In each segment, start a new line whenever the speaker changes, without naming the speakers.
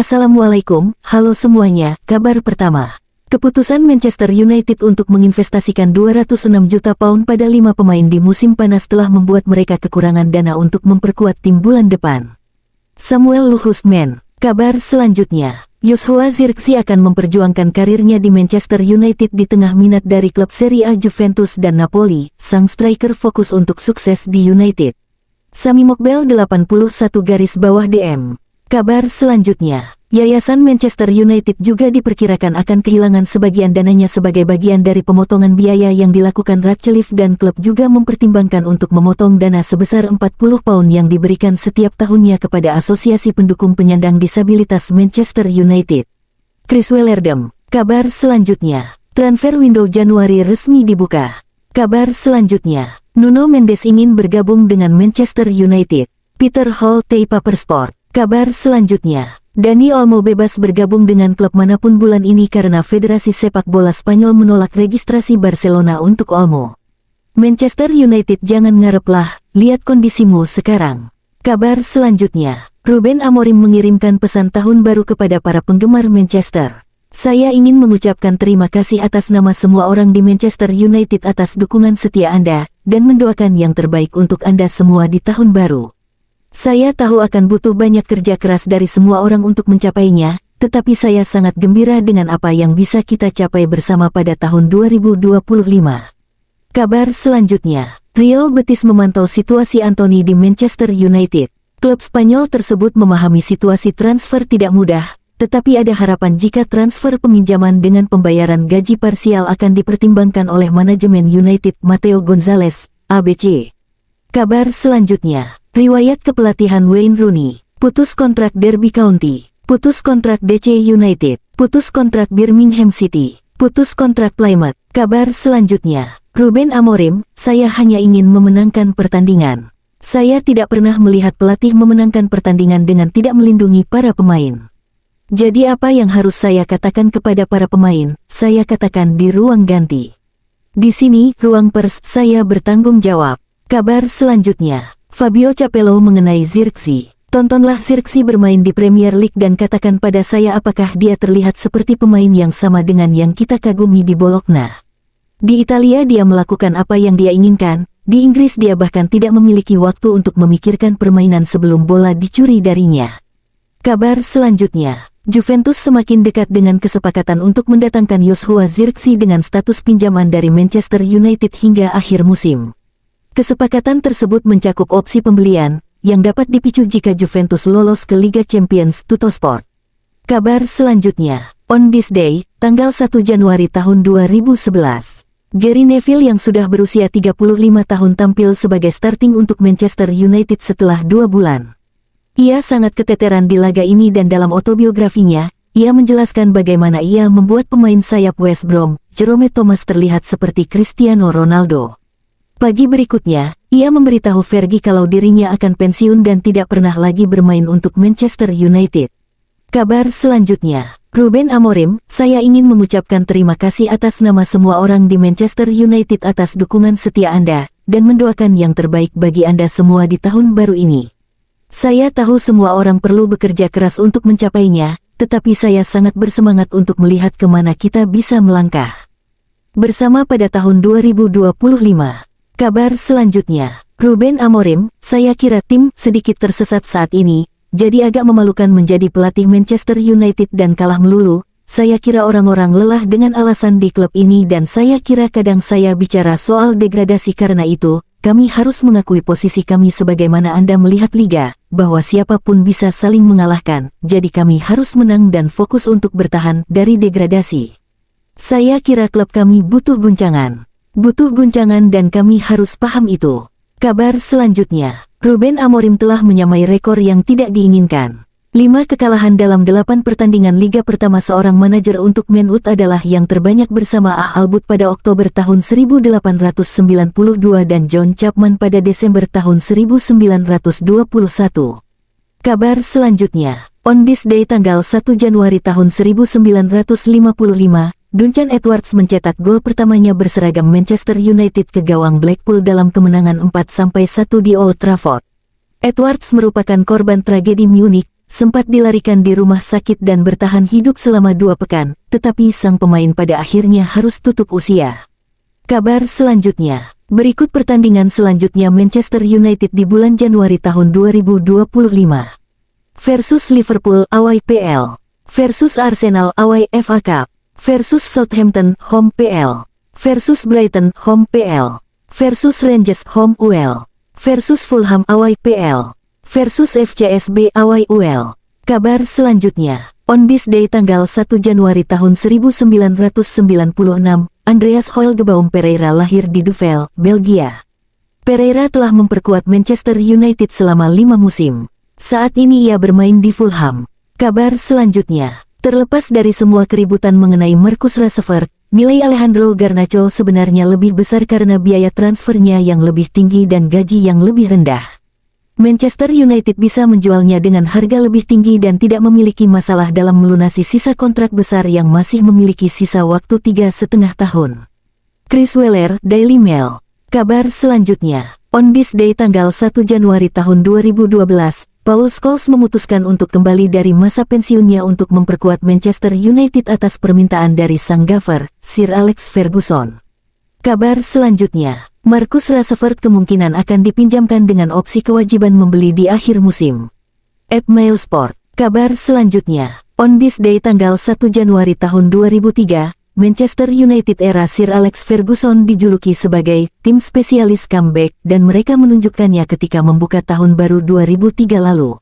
Assalamualaikum, halo semuanya. Kabar pertama. Keputusan Manchester United untuk menginvestasikan 206 juta pound pada 5 pemain di musim panas telah membuat mereka kekurangan dana untuk memperkuat tim bulan depan. Samuel Luhusman. Kabar selanjutnya. Joshua Zirkzee akan memperjuangkan karirnya di Manchester United di tengah minat dari klub Serie A Juventus dan Napoli. Sang striker fokus untuk sukses di United. Sami Mokbel 81_DM. Kabar selanjutnya. Yayasan Manchester United juga diperkirakan akan kehilangan sebagian dananya sebagai bagian dari pemotongan biaya yang dilakukan Ratcliffe, dan klub juga mempertimbangkan untuk memotong dana sebesar 40 pound yang diberikan setiap tahunnya kepada Asosiasi Pendukung Penyandang Disabilitas Manchester United. Chris Wellerdam. Kabar selanjutnya. Transfer window Januari resmi dibuka. Kabar selanjutnya. Nuno Mendes ingin bergabung dengan Manchester United. Peter Hall, Papersport. Kabar selanjutnya. Dani Olmo bebas bergabung dengan klub manapun bulan ini karena Federasi Sepak Bola Spanyol menolak registrasi Barcelona untuk Olmo. Manchester United, jangan ngareplah, lihat kondisimu sekarang. Kabar selanjutnya. Ruben Amorim mengirimkan pesan tahun baru kepada para penggemar Manchester. Saya ingin mengucapkan terima kasih atas nama semua orang di Manchester United atas dukungan setia Anda, dan mendoakan yang terbaik untuk Anda semua di tahun baru. Saya tahu akan butuh banyak kerja keras dari semua orang untuk mencapainya, tetapi saya sangat gembira dengan apa yang bisa kita capai bersama pada tahun 2025. Kabar selanjutnya. Real Betis memantau situasi Anthony di Manchester United. Klub Spanyol tersebut memahami situasi transfer tidak mudah, tetapi ada harapan jika transfer peminjaman dengan pembayaran gaji parsial akan dipertimbangkan oleh manajemen United. Mateo Gonzalez, ABC. Kabar selanjutnya. Riwayat kepelatihan Wayne Rooney. Putus kontrak Derby County. Putus kontrak DC United. Putus kontrak Birmingham City. Putus kontrak Plymouth. Kabar selanjutnya. Ruben Amorim, saya hanya ingin memenangkan pertandingan. Saya tidak pernah melihat pelatih memenangkan pertandingan dengan tidak melindungi para pemain. Jadi apa yang harus saya katakan kepada para pemain? Saya katakan di ruang ganti. Di sini, ruang pers, saya bertanggung jawab. Kabar selanjutnya. Fabio Capello mengenai Zirkzee. Tontonlah Zirkzee bermain di Premier League dan katakan pada saya apakah dia terlihat seperti pemain yang sama dengan yang kita kagumi di Bologna. Di Italia dia melakukan apa yang dia inginkan, di Inggris dia bahkan tidak memiliki waktu untuk memikirkan permainan sebelum bola dicuri darinya. Kabar selanjutnya. Juventus semakin dekat dengan kesepakatan untuk mendatangkan Joshua Zirkzee dengan status pinjaman dari Manchester United hingga akhir musim. Kesepakatan tersebut mencakup opsi pembelian, yang dapat dipicu jika Juventus lolos ke Liga Champions. Tuttosport. Kabar selanjutnya. On this day, tanggal 1 Januari tahun 2011. Gary Neville yang sudah berusia 35 tahun tampil sebagai starting untuk Manchester United setelah 2 bulan. Ia sangat keteteran di laga ini dan dalam autobiografinya, ia menjelaskan bagaimana ia membuat pemain sayap West Brom, Jerome Thomas terlihat seperti Cristiano Ronaldo. Pagi berikutnya, ia memberitahu Fergie kalau dirinya akan pensiun dan tidak pernah lagi bermain untuk Manchester United. Kabar selanjutnya. Ruben Amorim, saya ingin mengucapkan terima kasih atas nama semua orang di Manchester United atas dukungan setia Anda, dan mendoakan yang terbaik bagi Anda semua di tahun baru ini. Saya tahu semua orang perlu bekerja keras untuk mencapainya, tetapi saya sangat bersemangat untuk melihat kemana kita bisa melangkah bersama pada tahun 2025. Kabar selanjutnya. Ruben Amorim, saya kira tim sedikit tersesat saat ini, jadi agak memalukan menjadi pelatih Manchester United dan kalah melulu. Saya kira orang-orang lelah dengan alasan di klub ini dan saya kira kadang saya bicara soal degradasi karena itu, kami harus mengakui posisi kami sebagaimana Anda melihat liga, bahwa siapapun bisa saling mengalahkan, jadi kami harus menang dan fokus untuk bertahan dari degradasi. Saya kira klub kami butuh guncangan. Dan kami harus paham itu. Kabar selanjutnya. Ruben Amorim telah menyamai rekor yang tidak diinginkan. 5 kekalahan dalam 8 pertandingan Liga pertama seorang manajer untuk Man Utd adalah yang terbanyak bersama Albut pada Oktober tahun 1892 dan John Chapman pada Desember tahun 1921. Kabar selanjutnya. On this day tanggal 1 Januari tahun 1955, Duncan Edwards mencetak gol pertamanya berseragam Manchester United ke gawang Blackpool dalam kemenangan 4-1 di Old Trafford. Edwards merupakan korban tragedi Munich, sempat dilarikan di rumah sakit dan bertahan hidup selama 2 pekan, tetapi sang pemain pada akhirnya harus tutup usia. Kabar selanjutnya. Berikut pertandingan selanjutnya Manchester United di bulan Januari tahun 2025. Versus Liverpool away PL. Versus Arsenal away FA Cup. Versus Southampton home PL. Versus Brighton home PL. Versus Rangers home UL. Versus Fulham away PL. Versus FCSB away UL. Kabar selanjutnya. On this day tanggal 1 Januari tahun 1996, Andreas Højlgebaum Pereira lahir di Duvel, Belgia. Pereira telah memperkuat Manchester United selama 5 musim. Saat ini ia bermain di Fulham. Kabar selanjutnya. Terlepas dari semua keributan mengenai Marcus Rashford, nilai Alejandro Garnacho sebenarnya lebih besar karena biaya transfernya yang lebih tinggi dan gaji yang lebih rendah. Manchester United bisa menjualnya dengan harga lebih tinggi dan tidak memiliki masalah dalam melunasi sisa kontrak besar yang masih memiliki sisa waktu 3,5 tahun. Chris Weller, Daily Mail. Kabar selanjutnya. On this day tanggal 1 Januari tahun 2012, Paul Scholes memutuskan untuk kembali dari masa pensiunnya untuk memperkuat Manchester United atas permintaan dari sang gaffer, Sir Alex Ferguson. Kabar selanjutnya. Marcus Rashford kemungkinan akan dipinjamkan dengan opsi kewajiban membeli di akhir musim. @Mailsport. Kabar selanjutnya. On this day tanggal 1 Januari tahun 2003, Manchester United era Sir Alex Ferguson dijuluki sebagai tim spesialis comeback dan mereka menunjukkannya ketika membuka tahun baru 2003 lalu.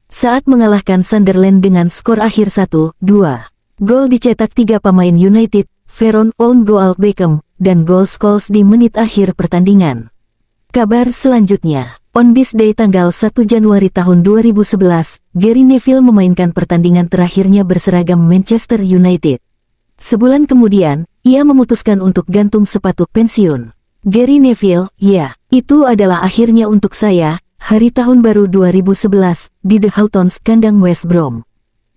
Saat mengalahkan Sunderland dengan skor akhir 1-2. Gol dicetak 3 pemain United, Veron, own goal Beckham, dan gol Scholes di menit akhir pertandingan. Kabar selanjutnya. On this day tanggal 1 Januari tahun 2011, Gary Neville memainkan pertandingan terakhirnya berseragam Manchester United. Sebulan kemudian, ia memutuskan untuk gantung sepatu pensiun. Gary Neville, ya, itu adalah akhirnya untuk saya, hari tahun baru 2011, di The Hawthorns kandang West Brom.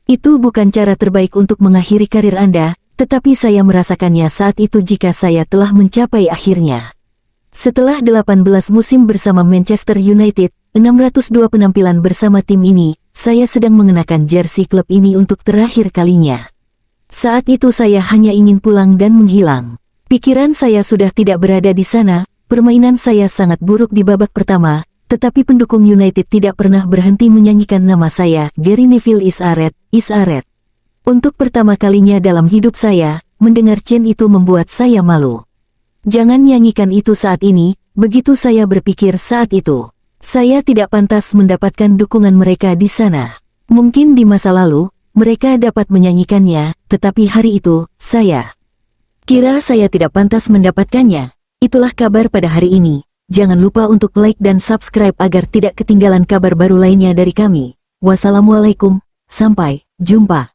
Itu bukan cara terbaik untuk mengakhiri karir Anda, tetapi saya merasakannya saat itu jika saya telah mencapai akhirnya. Setelah 18 musim bersama Manchester United, 602 penampilan bersama tim ini, saya sedang mengenakan jersey klub ini untuk terakhir kalinya. Saat itu saya hanya ingin pulang dan menghilang. Pikiran saya sudah tidak berada di sana, permainan saya sangat buruk di babak pertama, tetapi pendukung United tidak pernah berhenti menyanyikan nama saya, Gary Neville is a red, is a red. Untuk pertama kalinya dalam hidup saya, mendengar chant itu membuat saya malu. Jangan nyanyikan itu saat ini, begitu saya berpikir saat itu. Saya tidak pantas mendapatkan dukungan mereka di sana. Mungkin di masa lalu, mereka dapat menyanyikannya, tetapi hari itu, saya kira saya tidak pantas mendapatkannya. Itulah kabar pada hari ini. Jangan lupa untuk like dan subscribe agar tidak ketinggalan kabar baru lainnya dari kami. Wassalamualaikum, sampai jumpa.